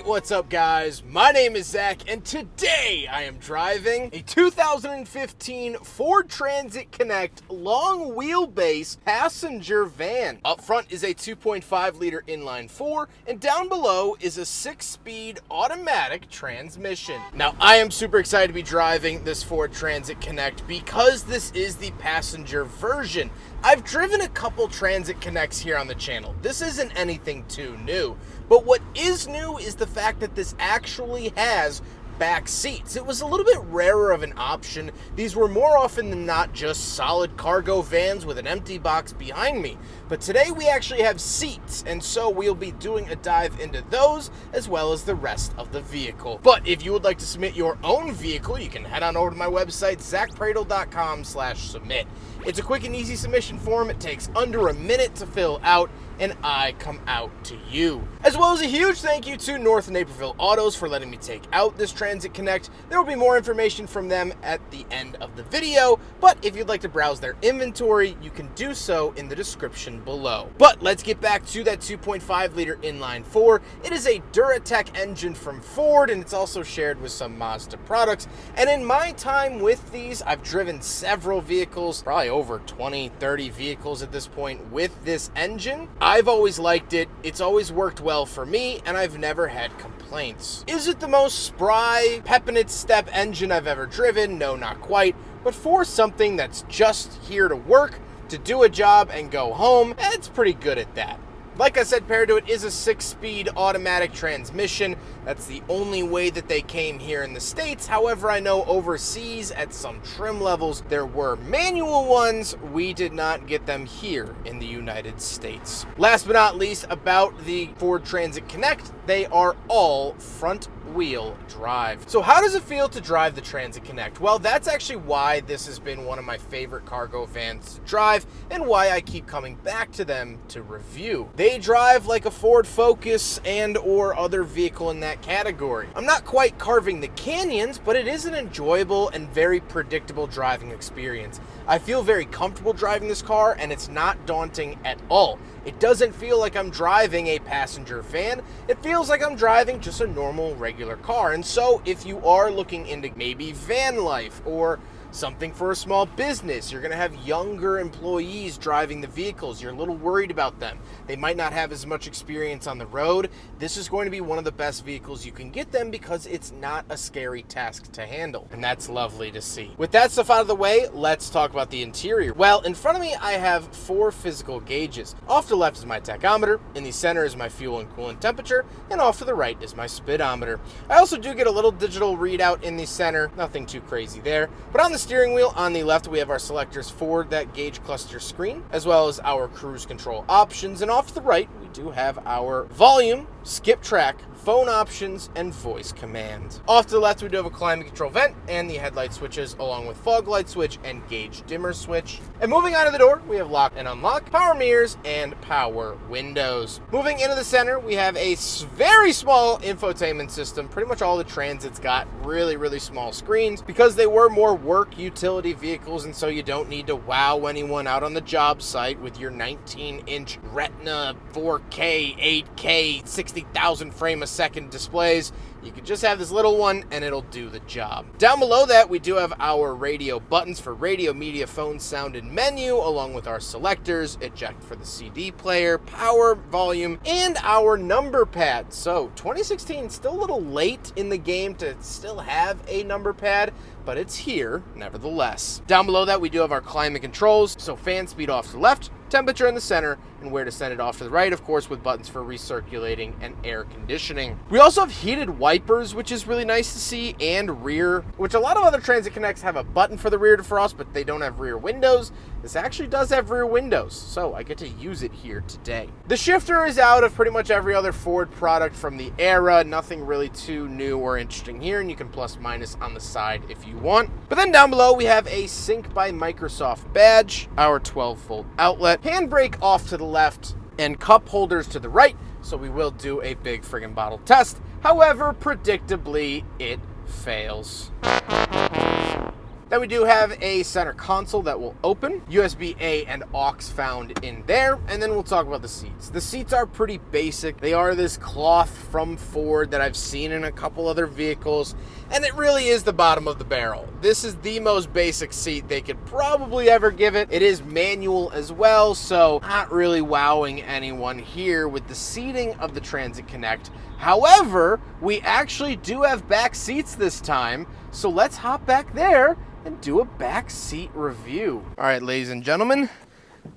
Alright, what's up guys? My name is Zach, and today I am driving a 2015 Ford Transit Connect long wheelbase passenger van. Up front is a 2.5 liter inline 4, and down below is a 6-speed automatic transmission. Now, I am super excited to be driving this Ford Transit Connect because this is the passenger version. I've driven a couple Transit Connects here on the channel. This isn't anything too new, but what is new is the fact that this actually has back seats. It was a little bit rarer of an option. These were more often than not just solid cargo vans with an empty box behind me. But today we actually have seats, and so we'll be doing a dive into those as well as the rest of the vehicle. But if you would like to submit your own vehicle, you can head on over to my website, zackpradel.com/submit. It's a quick and easy submission form. It takes under a minute to fill out, and I come out to you. As well as a huge thank you to North Naperville Autos for letting me take out this Transit Connect. There will be more information from them at the end of the video, but if you'd like to browse their inventory, you can do so in the description below. But let's get back to that 2.5 liter inline 4. It is a Duratec engine from Ford, and it's also shared with some Mazda products. And in my time with these, I've driven several vehicles, probably over 20, 30 vehicles at this point with this engine. I've always liked it. It's always worked well for me, and I've never had complaints. Is it the most spry, pep in its step engine I've ever driven? No, not quite. But for something that's just here to work, to do a job and go home, it's pretty good at that. Like I said, paired to it is a 6-speed automatic transmission. That's the only way that they came here in the States. However, I know overseas at some trim levels, there were manual ones. We did not get them here in the United States. Last but not least, about the Ford Transit Connect, they are all front wheel drive. So how does it feel to drive the Transit Connect? Well, that's actually why this has been one of my favorite cargo vans to drive and why I keep coming back to them to review. They drive like a Ford Focus and or other vehicle in that category. I'm not quite carving the canyons, but it is an enjoyable and very predictable driving experience. I feel very comfortable driving this car, and it's not daunting at all. It doesn't feel like I'm driving a passenger van. It feels like I'm driving just a normal, regular car. And so if you are looking into maybe van life or something for a small business, you're going to have younger employees driving the vehicles. You're a little worried about them. They might not have as much experience on the road. This is going to be one of the best vehicles you can get them because it's not a scary task to handle. And that's lovely to see. With that stuff out of the way, let's talk about the interior. Well, in front of me, I have 4 physical gauges. Off to the left is my tachometer, in the center is my fuel and coolant temperature, and off to the right is my speedometer. I also do get a little digital readout in the center, nothing too crazy there. But on the steering wheel on the left, we have our selectors for that gauge cluster screen, as well as our cruise control options. And off to the right, we do have our volume, skip track, phone options, and voice command. Off to the left, we do have a climate control vent and the headlight switches, along with fog light switch and gauge dimmer switch. And moving out of the door, we have lock and unlock, power mirrors, and power windows. Moving into the center, we have a very small infotainment system. Pretty much all the Transits got really, really small screens because they were more work utility vehicles, and so you don't need to wow anyone out on the job site with your 19-inch Retina 4K, 8K, 60,000 frame a second displays. You could just have this little one and it'll do the job. Down below that, we do have our radio buttons for radio, media, phone, sound, and menu, along with our selectors, eject for the CD player, power, volume, and our number pad. So 2016, still a little late in the game to still have a number pad, but it's here nevertheless. Down below that, we do have our climate controls. So fan speed off to the left, temperature in the center, and where to send it off to the right, of course, with buttons for recirculating and air conditioning. We also have heated wipers, which is really nice to see, and rear, which a lot of other Transit Connects have a button for the rear defrost, but they don't have rear windows. This actually does have rear windows, so I get to use it here today. The shifter is out of pretty much every other Ford product from the era. Nothing really too new or interesting here, and you can plus minus on the side if you want. But then down below, we have a Sync by Microsoft badge, our 12-volt outlet, handbrake off to the left, and cup holders to the right, so we will do a big friggin' bottle test. However, predictably, it fails. Then we do have a center console that will open, USB-A and aux found in there, and then we'll talk about the seats. The seats are pretty basic. They are this cloth from Ford that I've seen in a couple other vehicles, and it really is the bottom of the barrel. This is the most basic seat they could probably ever give it. It is manual as well, so not really wowing anyone here with the seating of the Transit Connect. However, we actually do have back seats this time, so let's hop back there and do a back seat review. All right, ladies and gentlemen,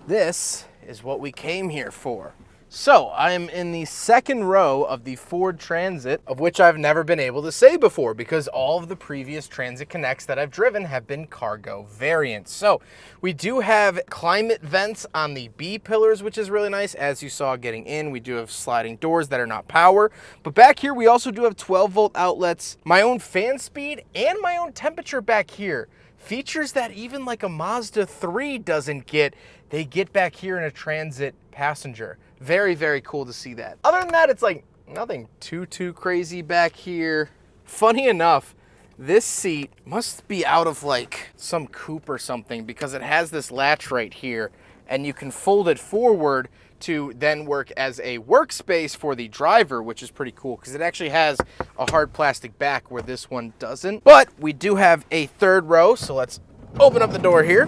this is what we came here for. So I am in the second row of the Ford Transit, of which I've never been able to say before because all of the previous Transit Connects that I've driven have been cargo variants. So we do have climate vents on the B pillars, which is really nice. As you saw getting in, we do have sliding doors that are not power. But back here, we also do have 12-volt outlets, my own fan speed, and my own temperature back here. Features that even like a Mazda 3 doesn't get, they get back here in a Transit passenger. Very, very cool to see that. Other than that, it's like nothing too crazy back here. Funny enough, this seat must be out of like some coupe or something because it has this latch right here and you can fold it forward to then work as a workspace for the driver, which is pretty cool because it actually has a hard plastic back where this one doesn't. But we do have a third row, so let's open up the door here,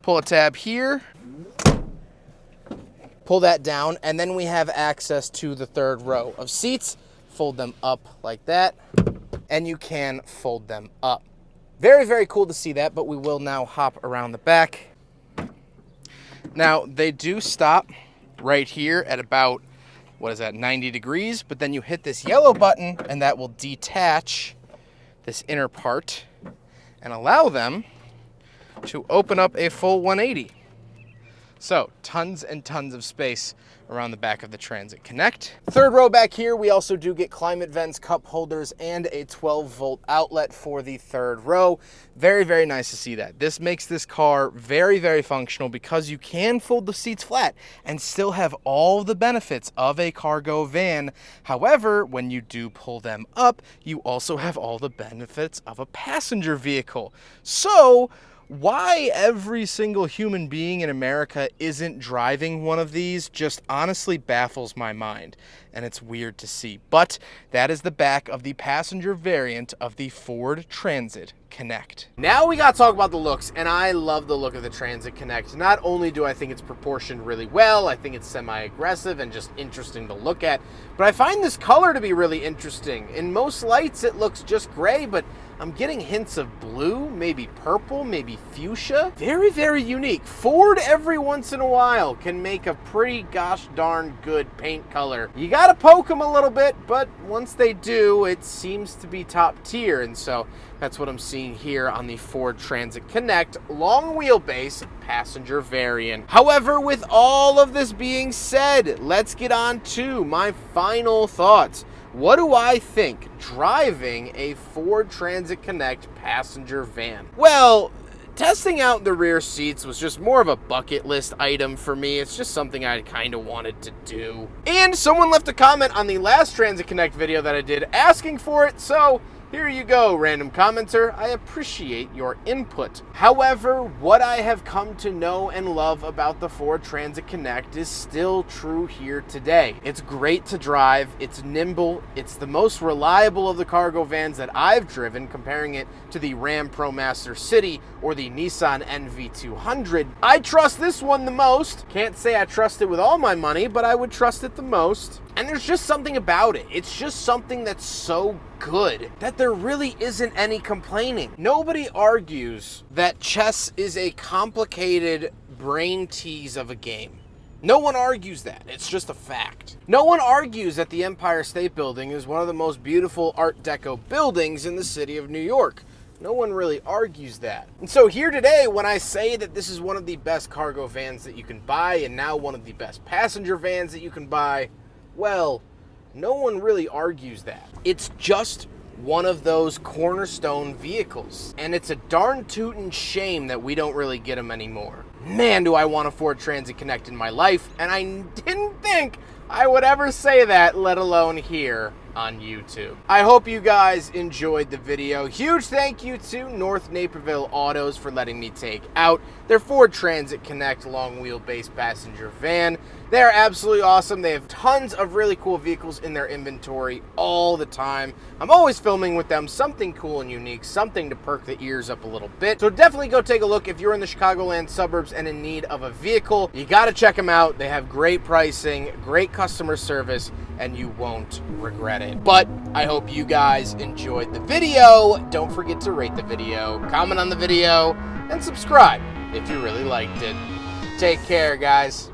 pull a tab here, pull that down, and then we have access to the third row of seats. Fold them up like that, and you can fold them up. Very, very cool to see that, but we will now hop around the back. Now, they do stop right here at about, 90 degrees, but then you hit this yellow button, and that will detach this inner part and allow them to open up a full 180. So tons and tons of space around the back of the Transit Connect. Third row back here, we also do get climate vents, cup holders, and a 12-volt outlet for the third row. Very, very nice to see that. This makes this car very, very functional because you can fold the seats flat and still have all the benefits of a cargo van. However, when you do pull them up, you also have all the benefits of a passenger vehicle. So why every single human being in America isn't driving one of these just honestly baffles my mind, and it's weird to see. But that is the back of the passenger variant of the Ford Transit Connect. Now we gotta talk about the looks, and I love the look of the Transit Connect. Not only do I think it's proportioned really well, I think it's semi-aggressive and just interesting to look at, but I find this color to be really interesting. In most lights it looks just gray, but I'm getting hints of blue, maybe purple, maybe fuchsia. Very, very unique. Ford every once in a while can make a pretty gosh darn good paint color. You gotta poke them a little bit, but once they do, it seems to be top tier, and so that's what I'm seeing here on the Ford Transit Connect long wheelbase passenger variant. However, with all of this being said, let's get on to my final thoughts. What do I think driving a Ford Transit Connect passenger van? Well, testing out the rear seats was just more of a bucket list item for me. It's just something I kind of wanted to do. And someone left a comment on the last Transit Connect video that I did asking for it, so here you go, random commenter. I appreciate your input. However, what I have come to know and love about the Ford Transit Connect is still true here today. It's great to drive, it's nimble, it's the most reliable of the cargo vans that I've driven, comparing it to the Ram ProMaster City or the Nissan NV200. I trust this one the most. Can't say I trust it with all my money, but I would trust it the most. And there's just something about it. It's just something that's so good that there really isn't any complaining. Nobody argues that chess is a complicated brain tease of a game. No one argues that. It's just a fact. No one argues that the Empire State Building is one of the most beautiful Art Deco buildings in the city of New York. No one really argues that. And so here today, when I say that this is one of the best cargo vans that you can buy and now one of the best passenger vans that you can buy, well, no one really argues that. It's just one of those cornerstone vehicles. And it's a darn tootin' shame that we don't really get them anymore. Man, do I want a Ford Transit Connect in my life, and I didn't think I would ever say that, let alone here. on YouTube. I hope you guys enjoyed the video. Huge thank you to North Naperville Autos for letting me take out their Ford Transit Connect long wheelbase passenger van. They're absolutely awesome. They have tons of really cool vehicles in their inventory all the time. I'm always filming with them, something cool and unique, something to perk the ears up a little bit. So definitely go take a look if you're in the Chicagoland suburbs and in need of a vehicle. You got to check them out. They have great pricing, great customer service, and you won't regret it. But I hope you guys enjoyed the video. Don't forget to rate the video, comment on the video, and subscribe if you really liked it. Take care, guys.